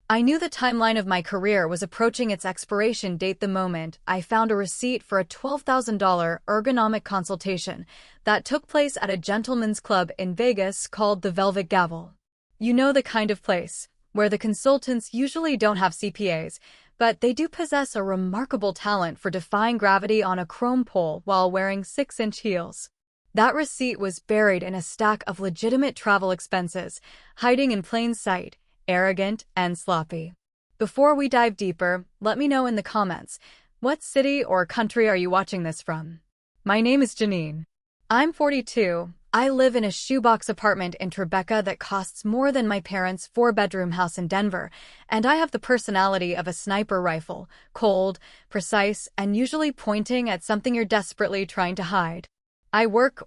I knew the timeline of my career was approaching its expiration date the moment I found a receipt for a $12,000 ergonomic consultation that took place at a gentleman's club in Vegas called the Velvet Gavel. You know, the kind of place where the consultants usually don't have CPAs, but they do possess a remarkable talent for defying gravity on a chrome pole while wearing 6-inch heels. That receipt was buried in a stack of legitimate travel expenses, hiding in plain sight, arrogant and sloppy. Before we dive deeper, let me know in the comments, what city or country are you watching this from? My name is Janine. I'm 42. I live in a shoebox apartment in Tribeca that costs more than my parents' 4-bedroom house in Denver, and I have the personality of a sniper rifle, cold, precise, and usually pointing at something you're desperately trying to hide. I worked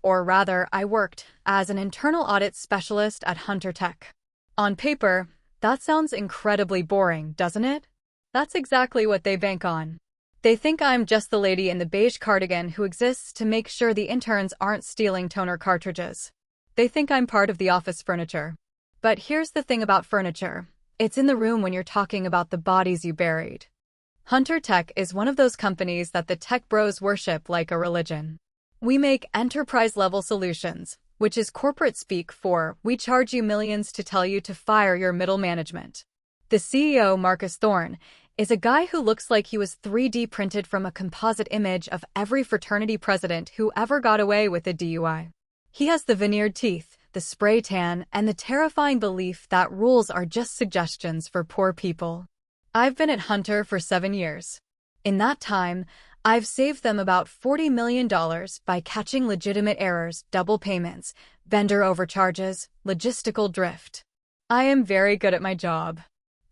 as an internal audit specialist at Hunter Tech. On paper, that sounds incredibly boring, doesn't it? That's exactly what they bank on. They think I'm just the lady in the beige cardigan who exists to make sure the interns aren't stealing toner cartridges. They think I'm part of the office furniture. But here's the thing about furniture. It's in the room when you're talking about the bodies you buried. Hunter Tech is one of those companies that the tech bros worship like a religion. We make enterprise-level solutions, which is corporate speak for, we charge you millions to tell you to fire your middle management. The CEO, Marcus Thorne, is a guy who looks like he was 3D printed from a composite image of every fraternity president who ever got away with a DUI. He has the veneered teeth, the spray tan, and the terrifying belief that rules are just suggestions for poor people. I've been at Hunter for 7 years. In that time, I've saved them about $40 million by catching legitimate errors, double payments, vendor overcharges, logistical drift. I am very good at my job.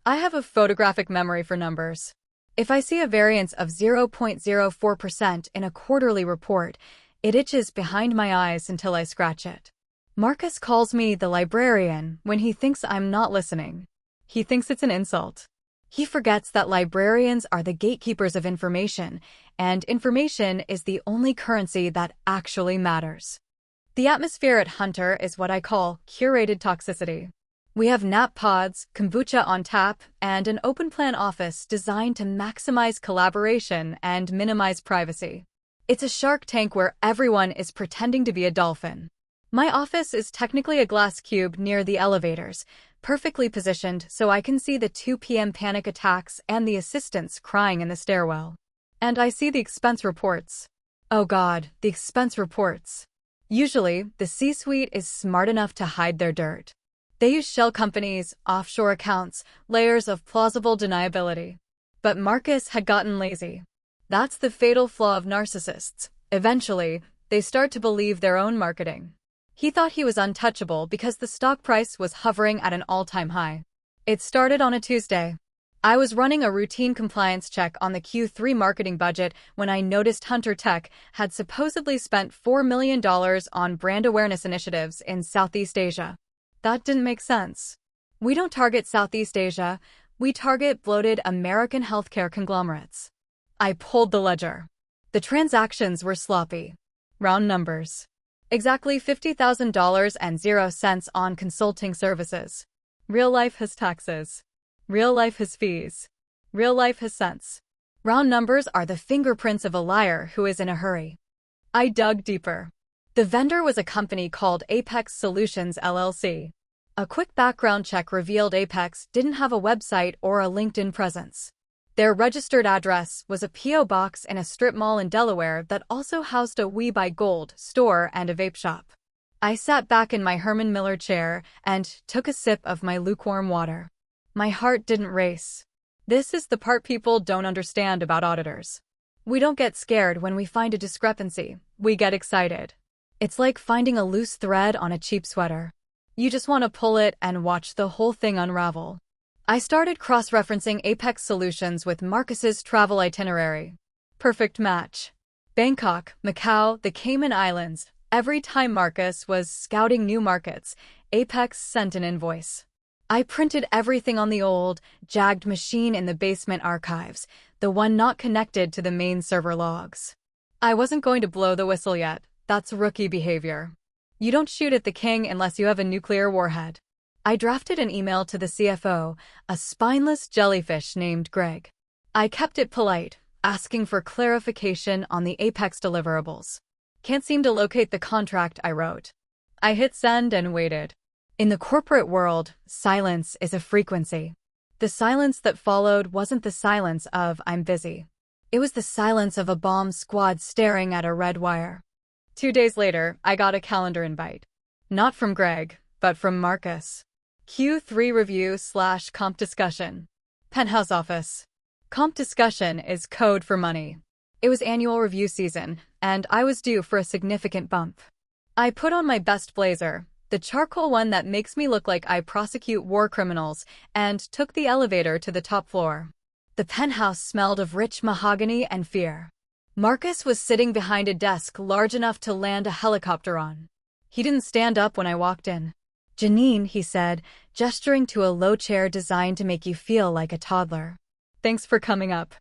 I have a photographic memory for numbers. If I see a variance of 0.04% in a quarterly report, it itches behind my eyes until I scratch it. Marcus calls me the librarian when he thinks I'm not listening. He thinks it's an insult. He forgets that librarians are the gatekeepers of information, and information is the only currency that actually matters. The atmosphere at Hunter is what I call curated toxicity. We have nap pods, kombucha on tap, and an open-plan office designed to maximize collaboration and minimize privacy. It's a shark tank where everyone is pretending to be a dolphin. My office is technically a glass cube near the elevators, perfectly positioned so I can see the 2 p.m. panic attacks and the assistants crying in the stairwell. And I see the expense reports. Oh God, the expense reports. Usually, the C-suite is smart enough to hide their dirt. They use shell companies, offshore accounts, layers of plausible deniability. But Marcus had gotten lazy. That's the fatal flaw of narcissists. Eventually, they start to believe their own marketing. He thought he was untouchable because the stock price was hovering at an all-time high. It started on a Tuesday. I was running a routine compliance check on the Q3 marketing budget when I noticed Hunter Tech had supposedly spent $4 million on brand awareness initiatives in Southeast Asia. That didn't make sense. We don't target Southeast Asia, we target bloated American healthcare conglomerates. I pulled the ledger. The transactions were sloppy. Round numbers. Exactly $50,000 and 0 cents on consulting services. Real life has taxes. Real life has fees. Real life has cents. Round numbers are the fingerprints of a liar who is in a hurry. I dug deeper. The vendor was a company called Apex Solutions LLC. A quick background check revealed Apex didn't have a website or a LinkedIn presence. Their registered address was a P.O. box in a strip mall in Delaware that also housed a We Buy Gold store and a vape shop. I sat back in my Herman Miller chair and took a sip of my lukewarm water. My heart didn't race. This is the part people don't understand about auditors. We don't get scared when we find a discrepancy. We get excited. It's like finding a loose thread on a cheap sweater. You just want to pull it and watch the whole thing unravel. I started cross-referencing Apex Solutions with Marcus's travel itinerary. Perfect match. Bangkok, Macau, the Cayman Islands. Every time Marcus was scouting new markets, Apex sent an invoice. I printed everything on the old, jagged machine in the basement archives, the one not connected to the main server logs. I wasn't going to blow the whistle yet. That's rookie behavior. You don't shoot at the king unless you have a nuclear warhead. I drafted an email to the CFO, a spineless jellyfish named Greg. I kept it polite, asking for clarification on the Apex deliverables. Can't seem to locate the contract, I wrote. I hit send and waited. In the corporate world, silence is a frequency. The silence that followed wasn't the silence of "I'm busy." It was the silence of a bomb squad staring at a red wire. 2 days later, I got a calendar invite. Not from Greg, but from Marcus. Q3 review/comp discussion. Penthouse office. Comp discussion is code for money. It was annual review season, and I was due for a significant bump. I put on my best blazer, the charcoal one that makes me look like I prosecute war criminals, and took the elevator to the top floor. The penthouse smelled of rich mahogany and fear. Marcus was sitting behind a desk large enough to land a helicopter on. He didn't stand up when I walked in. "Janine," he said, gesturing to a low chair designed to make you feel like a toddler. "Thanks for coming up."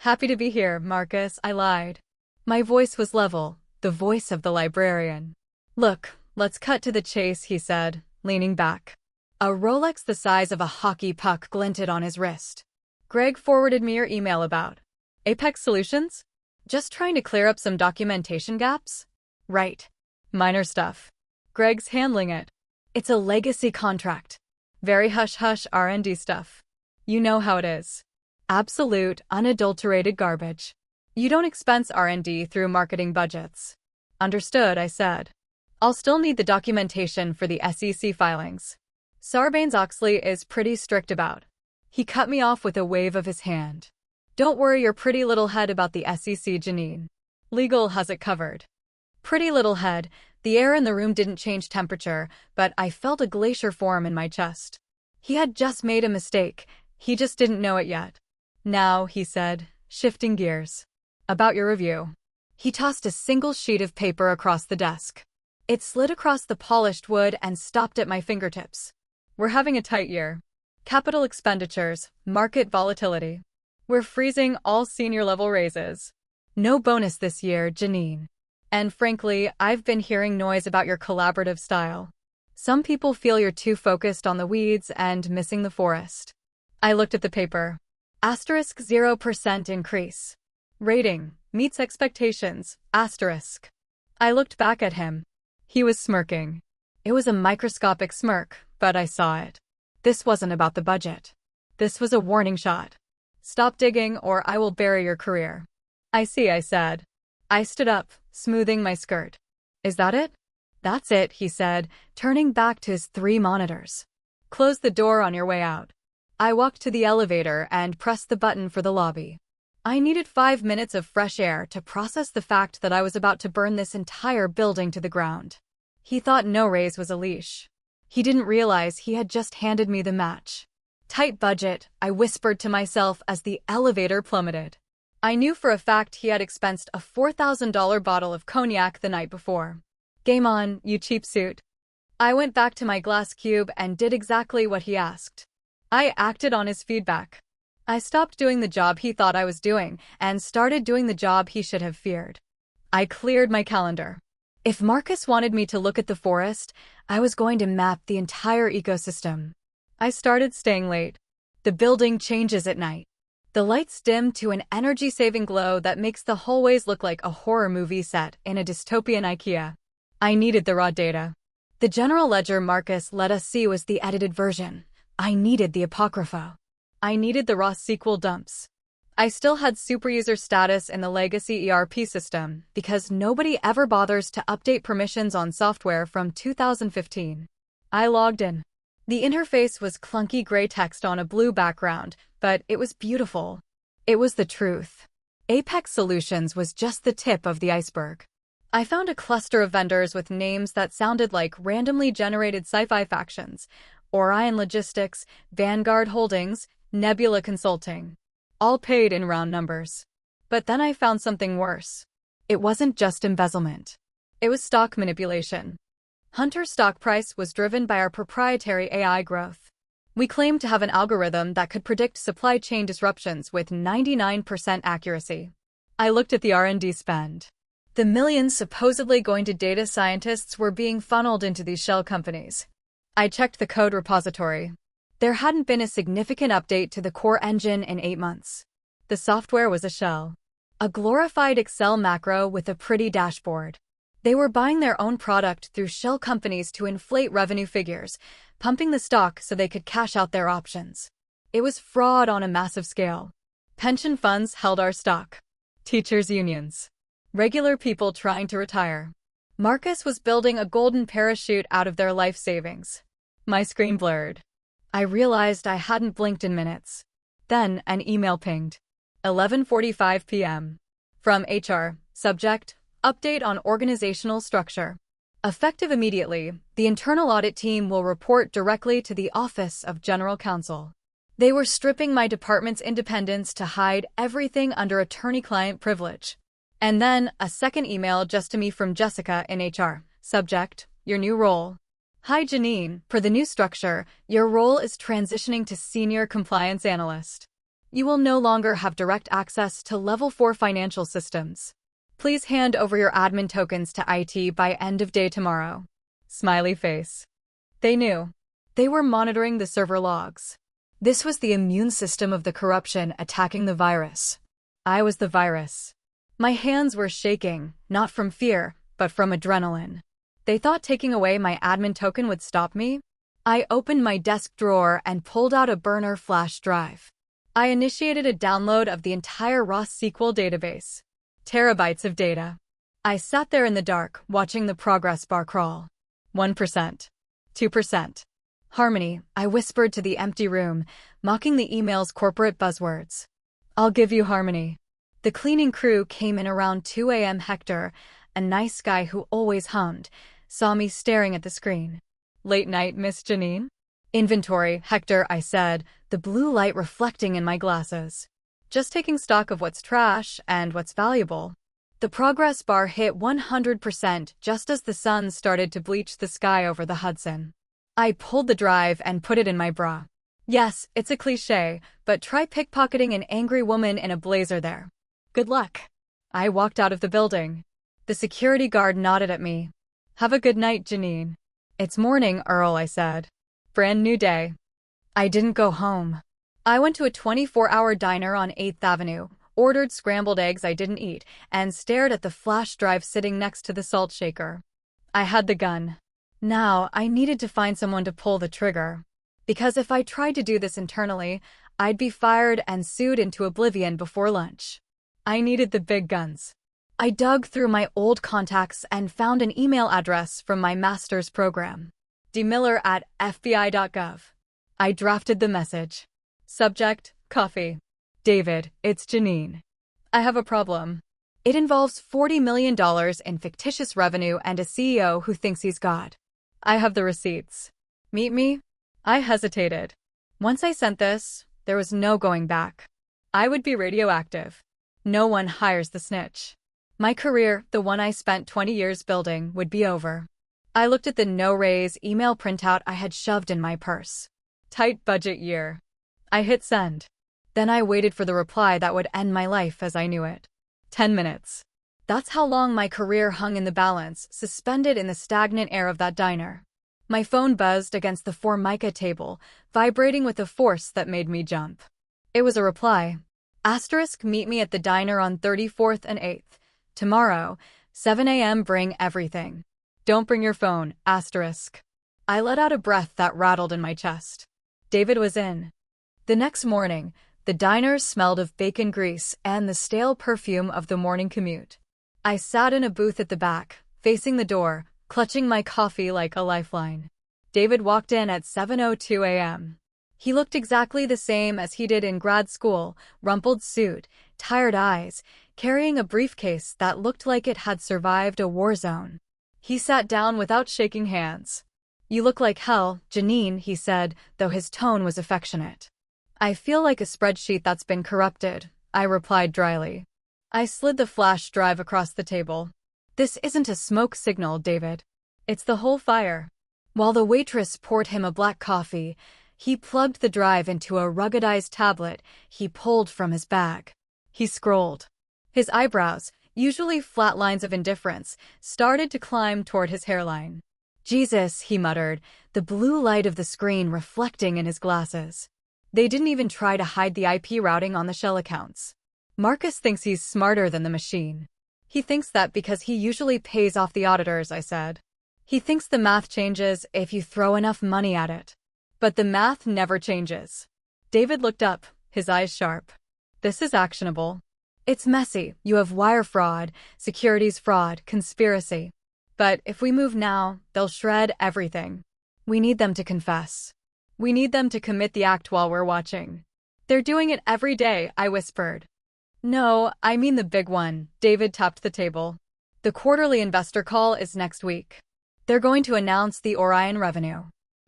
"Happy to be here, Marcus," I lied. My voice was level, the voice of the librarian. "Look, let's cut to the chase," he said, leaning back. A Rolex the size of a hockey puck glinted on his wrist. "Greg forwarded me your email about Apex Solutions? Just trying to clear up some documentation gaps?" "Right. Minor stuff. Greg's handling it. It's a legacy contract. Very hush-hush R&D stuff. You know how it is. Absolute, unadulterated garbage. You don't expense R&D through marketing budgets." "Understood," I said. "I'll still need the documentation for the SEC filings. Sarbanes-Oxley is pretty strict about." He cut me off with a wave of his hand. "Don't worry your pretty little head about the SEC, Janine. Legal has it covered." Pretty little head. The air in the room didn't change temperature, but I felt a glacier form in my chest. He had just made a mistake. He just didn't know it yet. "Now," he said, shifting gears. "About your review." He tossed a single sheet of paper across the desk. It slid across the polished wood and stopped at my fingertips. "We're having a tight year. Capital expenditures, market volatility. We're freezing all senior-level raises. No bonus this year, Janine. And frankly, I've been hearing noise about your collaborative style. Some people feel you're too focused on the weeds and missing the forest." I looked at the paper. Asterisk 0% increase. Rating, meets expectations, asterisk. I looked back at him. He was smirking. It was a microscopic smirk, but I saw it. This wasn't about the budget. This was a warning shot. "Stop digging or I will bury your career." "I see," I said. I stood up, smoothing my skirt. "Is that it?" "That's it," he said, turning back to his 3 monitors. "Close the door on your way out." I walked to the elevator and pressed the button for the lobby. I needed 5 minutes of fresh air to process the fact that I was about to burn this entire building to the ground. He thought no raise was a leash. He didn't realize he had just handed me the match. "Tight budget," I whispered to myself as the elevator plummeted. I knew for a fact he had expensed a $4,000 bottle of cognac the night before. "Game on, you cheap suit." I went back to my glass cube and did exactly what he asked. I acted on his feedback. I stopped doing the job he thought I was doing and started doing the job he should have feared. I cleared my calendar. If Marcus wanted me to look at the forest, I was going to map the entire ecosystem. I started staying late. The building changes at night. The lights dim to an energy-saving glow that makes the hallways look like a horror movie set in a dystopian IKEA. I needed the raw data. The general ledger Marcus let us see was the edited version. I needed the apocrypha. I needed the raw SQL dumps. I still had superuser status in the legacy ERP system because nobody ever bothers to update permissions on software from 2015. I logged in. The interface was clunky gray text on a blue background, but it was beautiful. It was the truth. Apex Solutions was just the tip of the iceberg. I found a cluster of vendors with names that sounded like randomly generated sci-fi factions: Orion Logistics, Vanguard Holdings, Nebula Consulting. All paid in round numbers. But then I found something worse. It wasn't just embezzlement. It was stock manipulation. Hunter's stock price was driven by our proprietary AI growth. We claimed to have an algorithm that could predict supply chain disruptions with 99% accuracy. I looked at the R&D spend. The millions supposedly going to data scientists were being funneled into these shell companies. I checked the code repository. There hadn't been a significant update to the core engine in 8 months. The software was a shell. A glorified Excel macro with a pretty dashboard. They were buying their own product through shell companies to inflate revenue figures, pumping the stock so they could cash out their options. It was fraud on a massive scale. Pension funds held our stock. Teachers' unions. Regular people trying to retire. Marcus was building a golden parachute out of their life savings. My screen blurred. I realized I hadn't blinked in minutes. Then an email pinged. 11:45 p.m. From HR. Subject: Update on organizational structure. Effective immediately, the internal audit team will report directly to the Office of General Counsel. They were stripping my department's independence to hide everything under attorney-client privilege. And then, a second email just to me from Jessica in HR. Subject: Your new role. Hi Janine, per the new structure, your role is transitioning to Senior Compliance Analyst. You will no longer have direct access to Level 4 financial systems. Please hand over your admin tokens to IT by end of day tomorrow. Smiley face. They knew. They were monitoring the server logs. This was the immune system of the corruption attacking the virus. I was the virus. My hands were shaking, not from fear, but from adrenaline. They thought taking away my admin token would stop me? I opened my desk drawer and pulled out a burner flash drive. I initiated a download of the entire raw SQL database. Terabytes of data. I sat there in the dark, watching the progress bar crawl. 1%. 2%. Harmony, I whispered to the empty room, mocking the email's corporate buzzwords. I'll give you harmony. The cleaning crew came in around 2 a.m. Hector, a nice guy who always hummed, saw me staring at the screen. Late night, Miss Janine? Inventory, Hector, I said, the blue light reflecting in my glasses. Just taking stock of what's trash and what's valuable. The progress bar hit 100% just as the sun started to bleach the sky over the Hudson. I pulled the drive and put it in my bra. Yes, it's a cliché, but try pickpocketing an angry woman in a blazer there. Good luck. I walked out of the building. The security guard nodded at me. Have a good night, Janine. It's morning, Earl, I said. Brand new day. I didn't go home. I went to a 24-hour diner on 8th Avenue, ordered scrambled eggs I didn't eat, and stared at the flash drive sitting next to the salt shaker. I had the gun. Now, I needed to find someone to pull the trigger. Because if I tried to do this internally, I'd be fired and sued into oblivion before lunch. I needed the big guns. I dug through my old contacts and found an email address from my master's program. dmiller@fbi.gov. I drafted the message. Subject: Coffee. David, it's Janine. I have a problem. It involves $40 million in fictitious revenue and a CEO who thinks he's God. I have the receipts. Meet me? I hesitated. Once I sent this, there was no going back. I would be radioactive. No one hires the snitch. My career, the one I spent 20 years building, would be over. I looked at the no-raise email printout I had shoved in my purse. Tight budget year. I hit send. Then I waited for the reply that would end my life as I knew it. 10 minutes. That's how long my career hung in the balance, suspended in the stagnant air of that diner. My phone buzzed against the Formica table, vibrating with a force that made me jump. It was a reply. Asterisk, meet me at the diner on 34th and 8th. Tomorrow, 7 a.m. bring everything. Don't bring your phone, asterisk. I let out a breath that rattled in my chest. David was in. The next morning, the diner smelled of bacon grease and the stale perfume of the morning commute. I sat in a booth at the back, facing the door, clutching my coffee like a lifeline. David walked in at 7:02 a.m. He looked exactly the same as he did in grad school, rumpled suit, tired eyes, carrying a briefcase that looked like it had survived a war zone. He sat down without shaking hands. You look like hell, Janine, he said, though his tone was affectionate. I feel like a spreadsheet that's been corrupted, I replied dryly. I slid the flash drive across the table. This isn't a smoke signal, David. It's the whole fire. While the waitress poured him a black coffee, he plugged the drive into a ruggedized tablet he pulled from his bag. He scrolled. His eyebrows, usually flat lines of indifference, started to climb toward his hairline. Jesus, he muttered, the blue light of the screen reflecting in his glasses. They didn't even try to hide the IP routing on the shell accounts. Marcus thinks he's smarter than the machine. He thinks that because he usually pays off the auditors, I said. He thinks the math changes if you throw enough money at it. But the math never changes. David looked up, his eyes sharp. This is actionable. It's messy. You have wire fraud, securities fraud, conspiracy. But if we move now, they'll shred everything. We need them to confess. We need them to commit the act while we're watching. They're doing it every day, I whispered. No, I mean the big one. David tapped the table. The quarterly investor call is next week. They're going to announce the Orion revenue.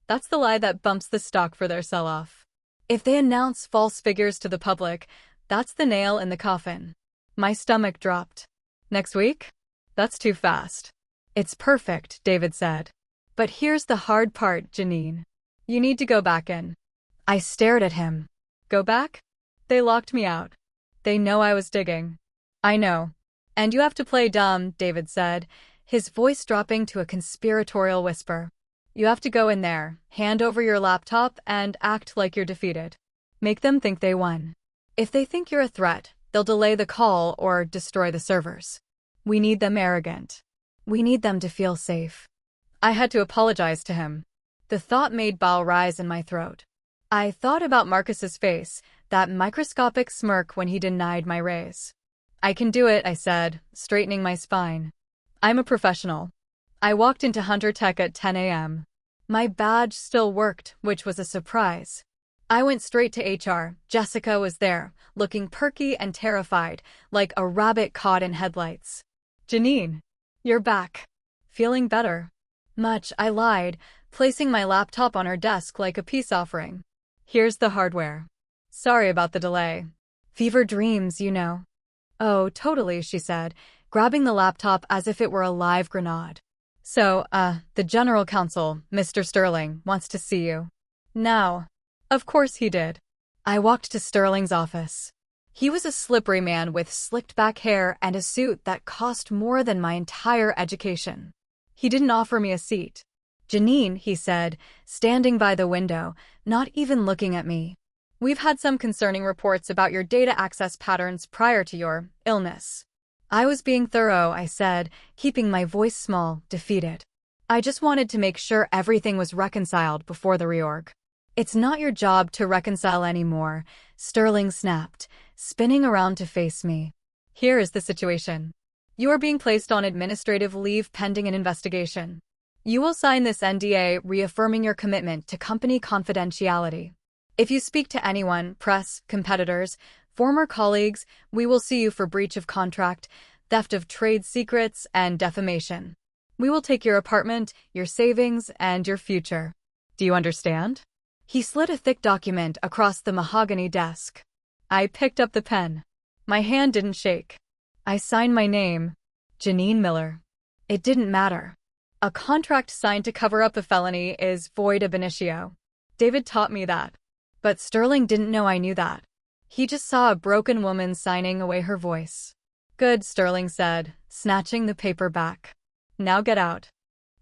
That's the lie that bumps the stock for their sell-off. If they announce false figures to the public, that's the nail in the coffin. My stomach dropped. Next week? That's too fast. It's perfect, David said. But here's the hard part, Janine. You need to go back in. I stared at him. Go back? They locked me out. They know I was digging. I know. And you have to play dumb, David said, his voice dropping to a conspiratorial whisper. You have to go in there, hand over your laptop, and act like you're defeated. Make them think they won. If they think you're a threat, they'll delay the call or destroy the servers. We need them arrogant. We need them to feel safe. I had to apologize to him. The thought made bile rise in my throat. I thought about Marcus's face, that microscopic smirk when he denied my raise. I can do it, I said, straightening my spine. I'm a professional. I walked into Hunter Tech at 10 a.m. My badge still worked, which was a surprise. I went straight to HR. Jessica was there, looking perky and terrified, like a rabbit caught in headlights. Janine, you're back. Feeling better? Much, I lied, placing my laptop on her desk like a peace offering. Here's the hardware. Sorry about the delay. Fever dreams, you know. Oh, totally, she said, grabbing the laptop as if it were a live grenade. So, the general counsel, Mr. Sterling, wants to see you. Now. Of course he did. I walked to Sterling's office. He was a slippery man with slicked back hair and a suit that cost more than my entire education. He didn't offer me a seat. Janine, he said, standing by the window, not even looking at me. We've had some concerning reports about your data access patterns prior to your illness. I was being thorough, I said, keeping my voice small, defeated. I just wanted to make sure everything was reconciled before the reorg. It's not your job to reconcile anymore, Sterling snapped, spinning around to face me. Here is the situation. You are being placed on administrative leave pending an investigation. You will sign this NDA reaffirming your commitment to company confidentiality. If you speak to anyone, press, competitors, former colleagues, we will sue you for breach of contract, theft of trade secrets, and defamation. We will take your apartment, your savings, and your future. Do you understand? He slid a thick document across the mahogany desk. I picked up the pen. My hand didn't shake. I signed my name, Janine Miller. It didn't matter. A contract signed to cover up a felony is void ab initio. David taught me that. But Sterling didn't know I knew that. He just saw a broken woman signing away her voice. Good, Sterling said, snatching the paper back. Now get out.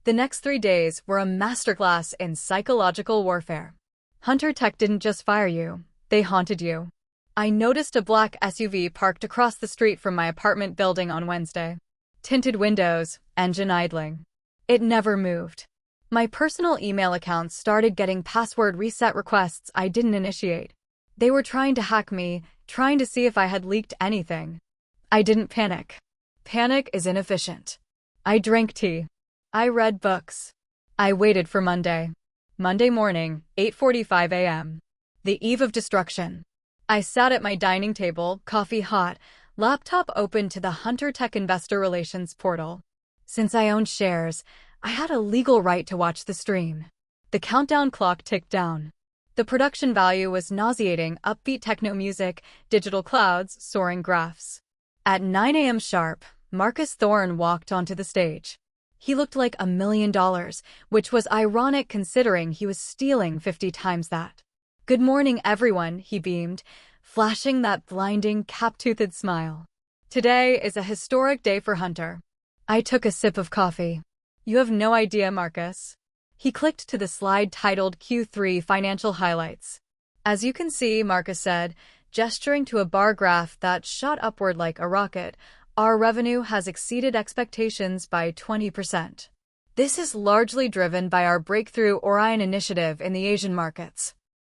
The next 3 days were a masterclass in psychological warfare. Hunter Tech didn't just fire you, they haunted you. I noticed a black SUV parked across the street from my apartment building on Wednesday. Tinted windows, engine idling. It never moved. My personal email accounts started getting password reset requests I didn't initiate. They were trying to hack me, trying to see if I had leaked anything. I didn't panic. Panic is inefficient. I drank tea. I read books. I waited for Monday. Monday morning, 8:45 a.m. The eve of destruction. I sat at my dining table, coffee hot, laptop open to the Hunter Tech Investor Relations portal. Since I owned shares, I had a legal right to watch the stream. The countdown clock ticked down. The production value was nauseating, upbeat techno music, digital clouds, soaring graphs. At 9 a.m. sharp, Marcus Thorne walked onto the stage. He looked like $1 million, which was ironic considering he was stealing 50 times that. Good morning, everyone, he beamed, flashing that blinding, cap-toothed smile. Today is a historic day for Hunter. I took a sip of coffee. You have no idea, Marcus. He clicked to the slide titled Q3 Financial Highlights. As you can see, Marcus said, gesturing to a bar graph that shot upward like a rocket, our revenue has exceeded expectations by 20%. This is largely driven by our breakthrough Orion initiative in the Asian markets.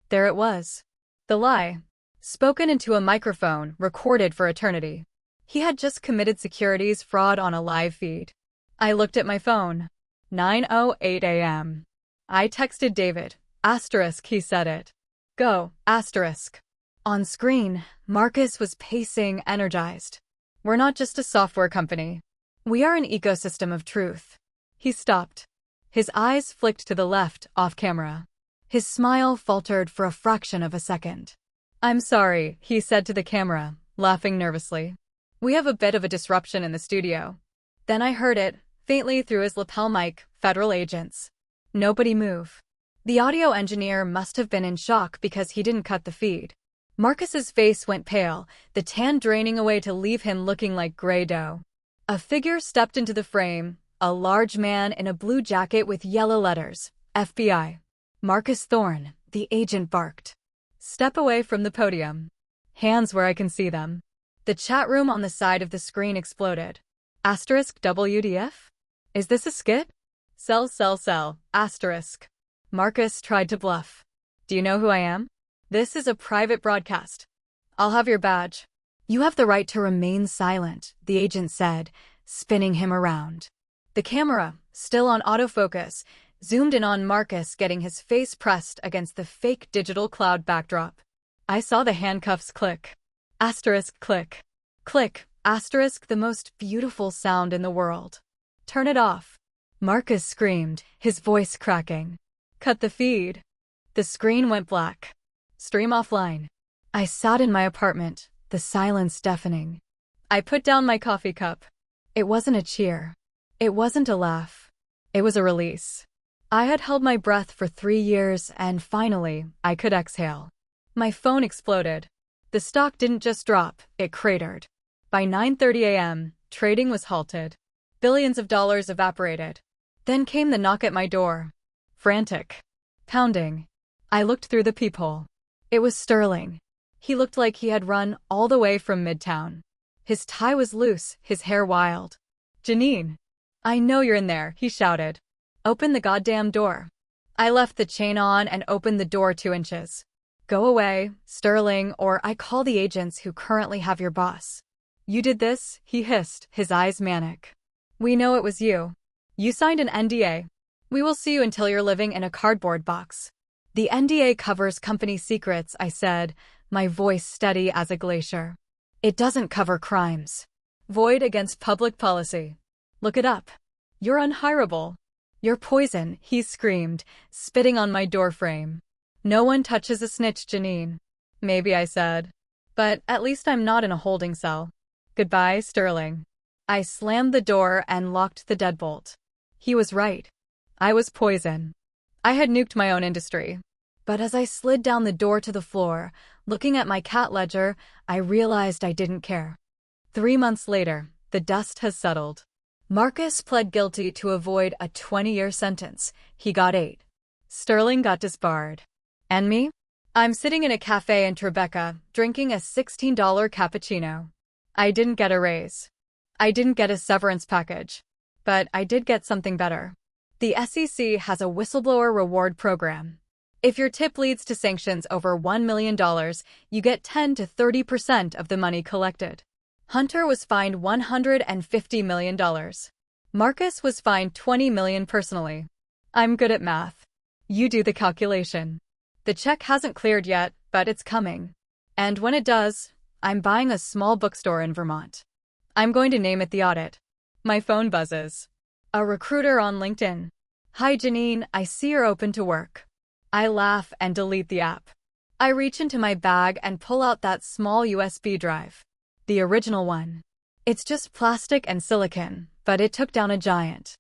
There it was. The lie. Spoken into a microphone, recorded for eternity. He had just committed securities fraud on a live feed. I looked at my phone. 9:08 a.m. I texted David. Asterisk, he said it. Go, asterisk. On screen, Marcus was pacing, energized. We're not just a software company. We are an ecosystem of truth. He stopped. His eyes flicked to the left, off camera. His smile faltered for a fraction of a second. I'm sorry, he said to the camera, laughing nervously. We have a bit of a disruption in the studio. Then I heard it, faintly through his lapel mic, federal agents. Nobody move. The audio engineer must have been in shock because he didn't cut the feed. Marcus's face went pale, the tan draining away to leave him looking like gray dough. A figure stepped into the frame, a large man in a blue jacket with yellow letters, FBI. Marcus Thorne, the agent barked. Step away from the podium. Hands where I can see them. The chat room on the side of the screen exploded. Asterisk WDF? Is this a skit? Sell, asterisk. Marcus tried to bluff. Do you know who I am? This is a private broadcast. I'll have your badge. You have the right to remain silent, the agent said, spinning him around. The camera, still on autofocus, zoomed in on Marcus getting his face pressed against the fake digital cloud backdrop. I saw the handcuffs click. Asterisk click. Click, asterisk, the most beautiful sound in the world. Turn it off. Marcus screamed, his voice cracking. Cut the feed. The screen went black. Stream offline. I sat in my apartment, the silence deafening. I put down my coffee cup. It wasn't a cheer. It wasn't a laugh. It was a release. I had held my breath for 3 years and finally, I could exhale. My phone exploded. The stock didn't just drop, it cratered. By 9:30 a.m., trading was halted. Billions of dollars evaporated. Then came the knock at my door. Frantic. Pounding. I looked through the peephole. It was Sterling. He looked like he had run all the way from Midtown. His tie was loose, his hair wild. Janine. I know you're in there, he shouted. Open the goddamn door. I left the chain on and opened the door 2 inches. Go away, Sterling, or I call the agents who currently have your boss. You did this, he hissed, his eyes manic. We know it was you. You signed an NDA. We will see you until you're living in a cardboard box. The NDA covers company secrets, I said, my voice steady as a glacier. It doesn't cover crimes. Void against public policy. Look it up. You're unhireable. You're poison, he screamed, spitting on my doorframe. No one touches a snitch, Janine. Maybe, I said. But at least I'm not in a holding cell. Goodbye, Sterling. I slammed the door and locked the deadbolt. He was right. I was poison. I had nuked my own industry. But as I slid down the door to the floor, looking at my cat ledger, I realized I didn't care. 3 months later, the dust has settled. Marcus pled guilty to avoid a 20-year sentence. He got 8. Sterling got disbarred. And me? I'm sitting in a cafe in Tribeca, drinking a $16 cappuccino. I didn't get a raise. I didn't get a severance package. But I did get something better. The SEC has a whistleblower reward program. If your tip leads to sanctions over $1 million, you get 10 to 30% of the money collected. Hunter was fined $150 million. Marcus was fined $20 million personally. I'm good at math. You do the calculation. The check hasn't cleared yet, but it's coming. And when it does, I'm buying a small bookstore in Vermont. I'm going to name it The Audit. My phone buzzes. A recruiter on LinkedIn. Hi Janine, I see you're open to work. I laugh and delete the app. I reach into my bag and pull out that small USB drive. The original one. It's just plastic and silicon, but it took down a giant.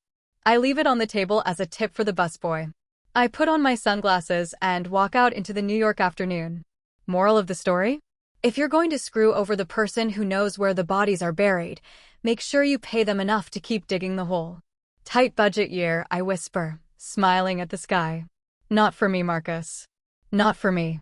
I leave it on the table as a tip for the busboy. I put on my sunglasses and walk out into the New York afternoon. Moral of the story? If you're going to screw over the person who knows where the bodies are buried, make sure you pay them enough to keep digging the hole. Tight budget year, I whisper, smiling at the sky. Not for me, Marcus. Not for me.